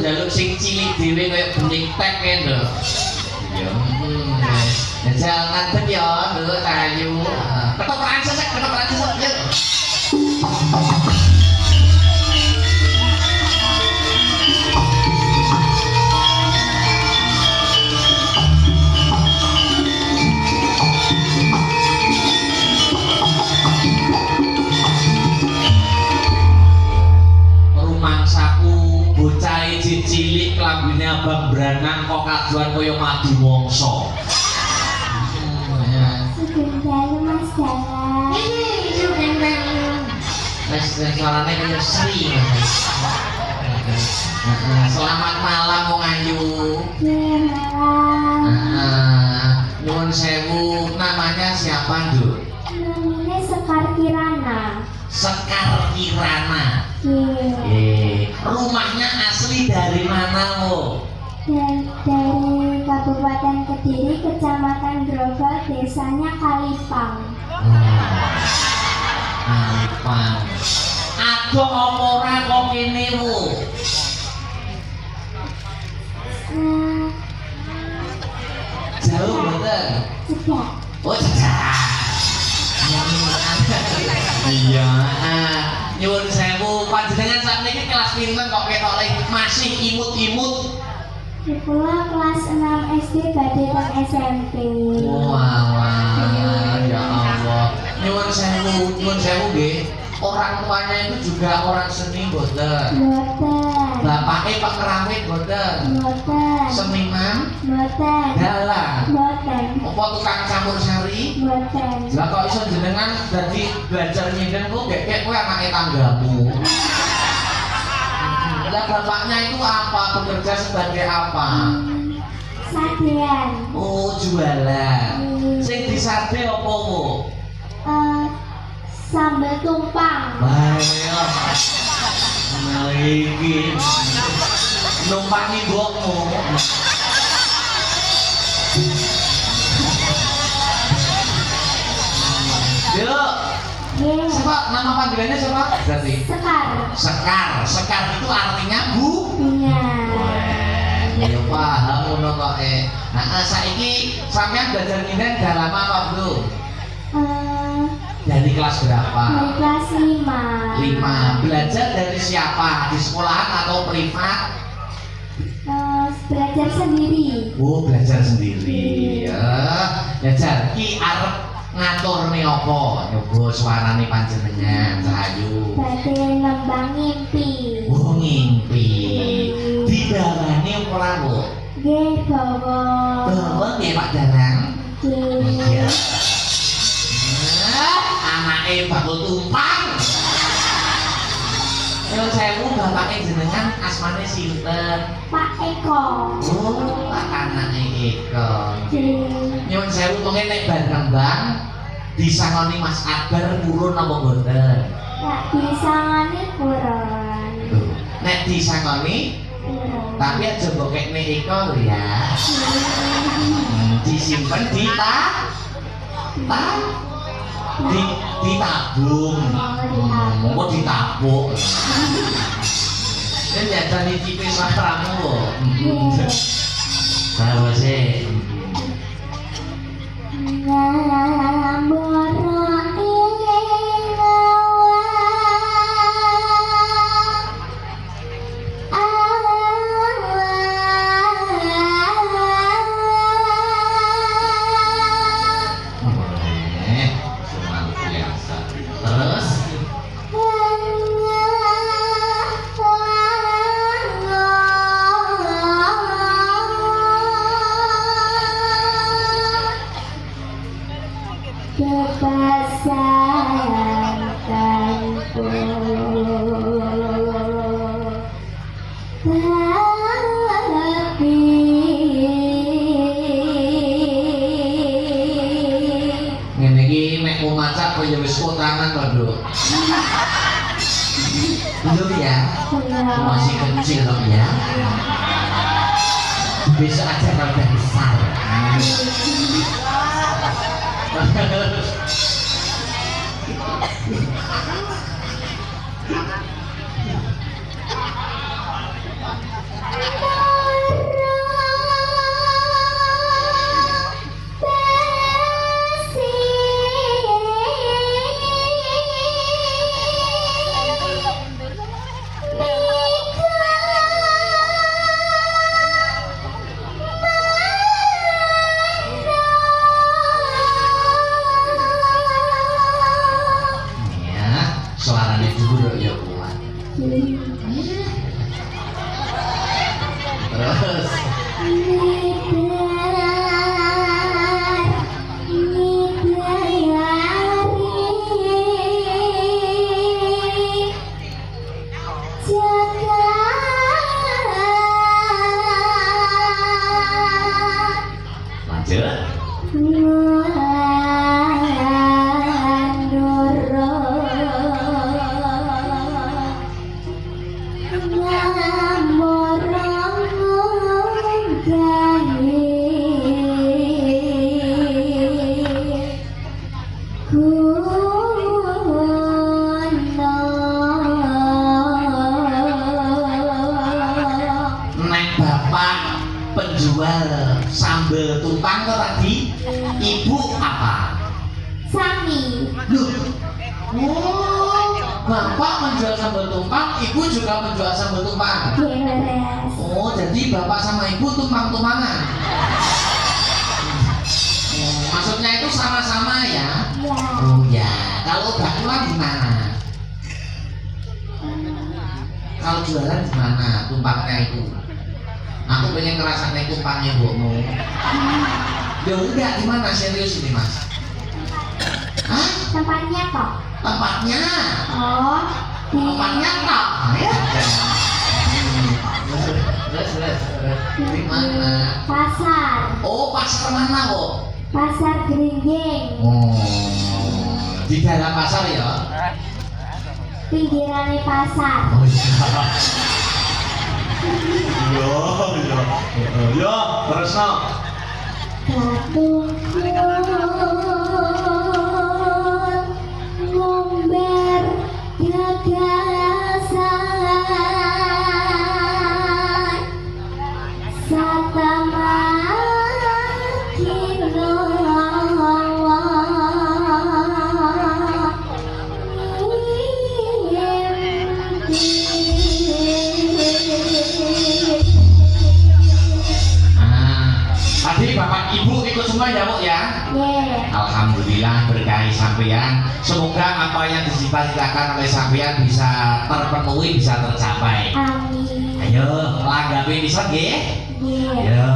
njaluk sing cilik dhewe kaya bening tek lho. Ya. Ya jangan ngadeg ya, lho ayu. Ketoprak sesek, ketoprak sesek. Yuk. Rumangsaku bocah cilik klambine abang branang kok kaduan kaya madu mangsa. Mas Dara. Mas suarane kaya Sri. Selamat malam Wong Ayu. Nyuwun sewu, namanya siapa, Nduk? Namanya Sekar Kirana. Sekar Kirana. Rumahnya asli dari mana lo? Dari Kabupaten Kediri, Kecamatan Grogol, desanya Kalipang. Kalipang. Adoh apa ora kok kene wo? Jauh mboten? Cedak. Oh, cedak. Iya. Nyuwun sewu, panjenengan sakniki kelas pinten kok ketok masih imut-imut? Kula kelas 6 SD badhe teng SMP. Wah, ya Allah. Nyuwun sewu nggih. Orang tuanya itu juga orang seni mboten? Mboten. Bapake Pak Kerawit mboten? Mboten. Seniman? Mboten. Dalang? Mboten. Apa tukang campur sari? Mboten. Lah kok iso jenengan dadi belajar nyinden kok gek kowe anake tanggamu? Lah bapaknya itu apa? Bekerja sebagai apa? Sadean. Oh, jualan. Sing disade apa wo? Sambal tumpang. Ayo. Nah iki. Numpangi mbokmu. Yuk. Siapa? Nama panggilannya siapa? Berarti? Sekar. Sekar. Sekar itu artinya bu? Iya. Ya paham ngono kok Nah, saiki sampean belajar nyinden udah lama apa belum? Dari kelas berapa? Dari kelas 5. 5. Belajar dari siapa? Di sekolahan atau privat? Belajar sendiri. Oh, belajar sendiri. Belajar ki arep ngatur nih apa? Nyoba suarane panjenengan Cahayu. Badhe nembang ngimpi. Oh, ngimpi. Didarani ora, Bu? Nggih, bawa. Bawa nggih Pak Darang. Nggih. Anake bakul tumpang. Nyuwun sewu, bapake jenengan asmane sinten? Pak Eko. Oh, Pak anake Eko. Nggih. Nyuwun sewu mengke nek bar kembang disangoni Mas Akbar purun apa mboten? Nggak bisa ngani purun. Nek disangoni tapi aja mbokekne Eko lho ya. Disimpen ditabung. Mau ditabuk. Ini jatah cipe suaramu loh. Bawa sih. Belum ya? Masih kecil dong ya? Besok aja kalau udah besar. Terus lanjut. Nek bapak penjual sambal tumpang tuh tadi, ibu apa? Sami. Loh, oh, bapak menjual sambal tumpang, ibu juga menjual sambal tumpang. Yes. Oh, jadi bapak sama ibu tumpang-tumpangan. Oh, maksudnya itu sama-sama ya? Ya. Oh ya, kalau bakula di mana? Kalau jualan di mana tumpangnya itu? Aku pengen ngerasain tumpangnya mbokmu. Ya enggak, di mana serius ini mas? Hah? Tempatnya kok. Tempatnya? Oh. Tempatnya tak? Terus. Di mana? Pasar. Oh, pasar mana kok? Pasar Geringging. Oh, di dalam pasar ya? Pinggirannya pasar. Oh iya, terus no. Gatung ngomber gagasan satama Tadi bapak ibu ikut semua ya bu ya? Yeah. Alhamdulillah berkahi sampean. Semoga apa yang dicita-citakan oleh sampean bisa terpenuhi, bisa tercapai. Amin. Ayo, langgapi bisa nggih? Yeah. Ayo.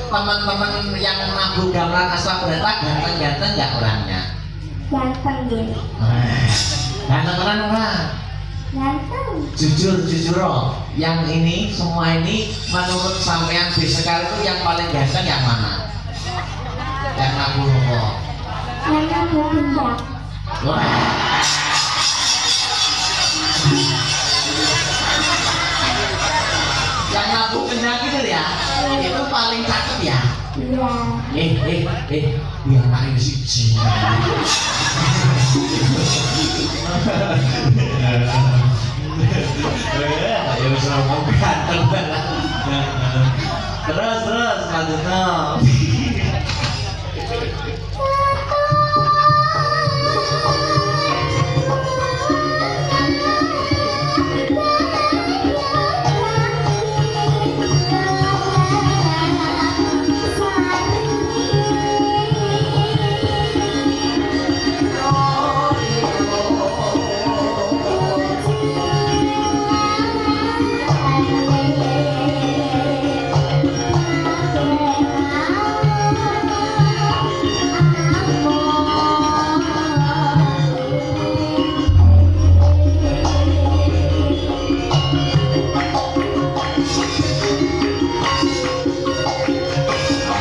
teman-teman yang nabuh gamelan asal berata ganteng-ganteng nggak orangnya? Ganteng gitu. Ganteng orang orang. Ganteng. Jujur loh, yang ini semua ini menurut sampean sekali itu yang paling ganteng yang mana? Yang nabuh nopo? Yang nabuh gendang. Yang nabuh gendang itu ya, itu paling cakep ya. Iya. Biar anak ini siji. lanjutno.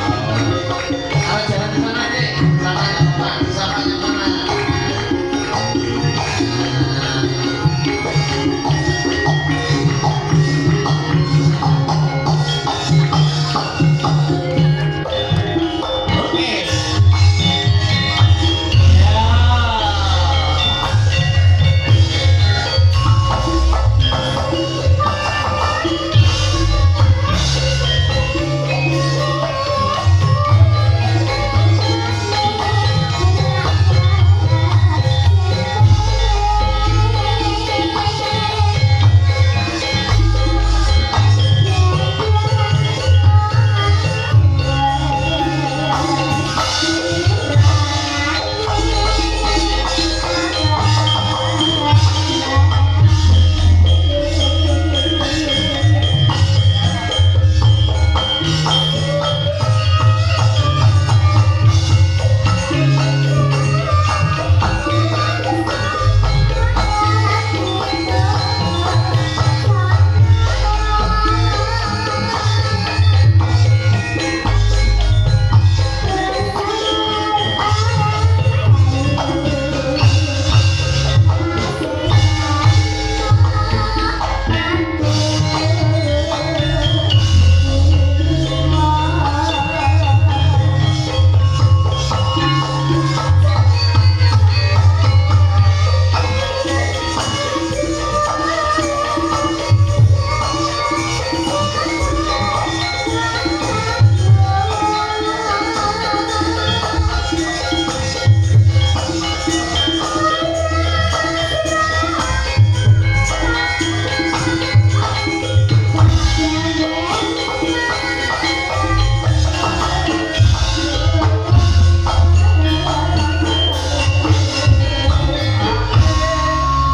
Kalau jalan ke sana deh, samanya mana? Samanya mana? Oke.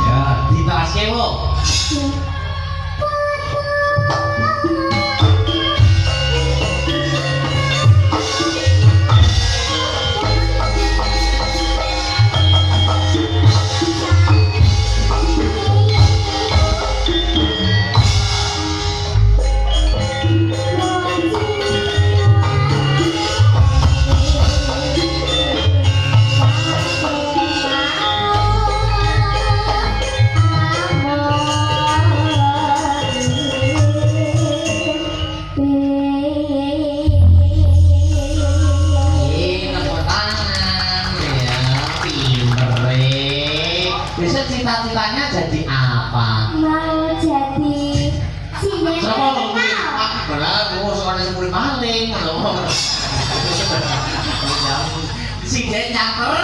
Ya, di teras kewo. Besok cita-citanya jadi apa? Mau jadi sinetron Siapa mau terkenal. benar, mau sekolah sepuluh maling, si Jen nyamper,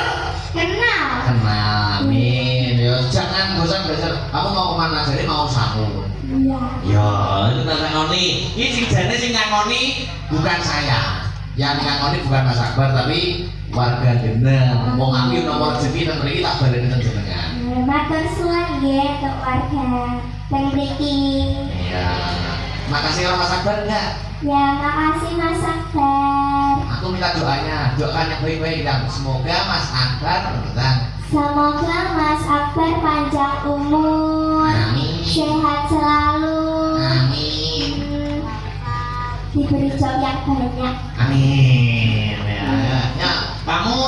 Kenal. kenal, amin. Yo, jangan bosan-bosan. Kamu mau kemana? Jadi mau sahur. Iya. Ya, itu tak ngoni. Ini si Jane sing ngoni bukan saya. Yang ngoni bukan Mas Akbar tapi warga Deneng. Wong aku nomor rezeki dan mriki tak baleni nang jenengan. Matur suwun nggih untuk warga teng mriki. Iya. Makasih kalau Mas Akbar enggak? Ya, makasih Mas Akbar. Aku minta doanya, doakan yang baik-baik dan semoga Mas Akbar dan Semoga Mas Akbar panjang umur, Amin. sehat selalu, Amin. diberi job yang banyak. Amin. Ya, kamu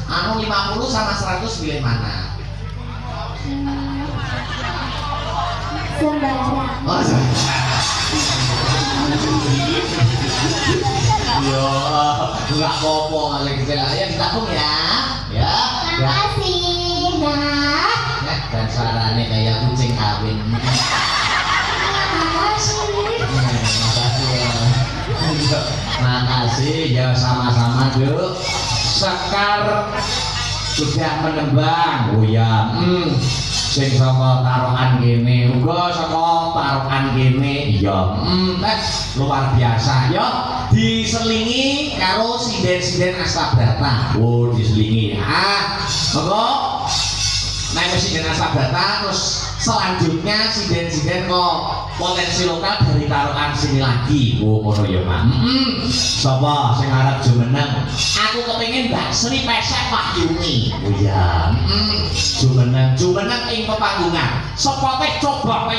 anu 50 sama 100 pilih mana? Sembarang. Oh, yo, enggak apa-apa kalau gitu lah. Ya ditabung ya. Ya. Ya. Makasih, Nak. Ya, dan suaranya kayak kucing kawin. Makasih. Makasih ya. Makasih ya sama-sama Duk. Sekar sudah menembang. Oh ya, sing saka taruhan kene, uga saka taruhan kene. Iya, luar biasa ya. Diselingi karo sinden-sinden Astabrata. Oh, diselingi. Monggo. Nek wis sinden Astabrata terus selanjutnya sinden-sinden kok potensi lokal dari taruhan sini lagi. Oh, ngono ya, Pak. Sapa sing arep jumeneng? Aku kepengin Mbak Sri Pesek Wahyuni. Oh ya. Jumeneng ing pepanggungan. Sepote coba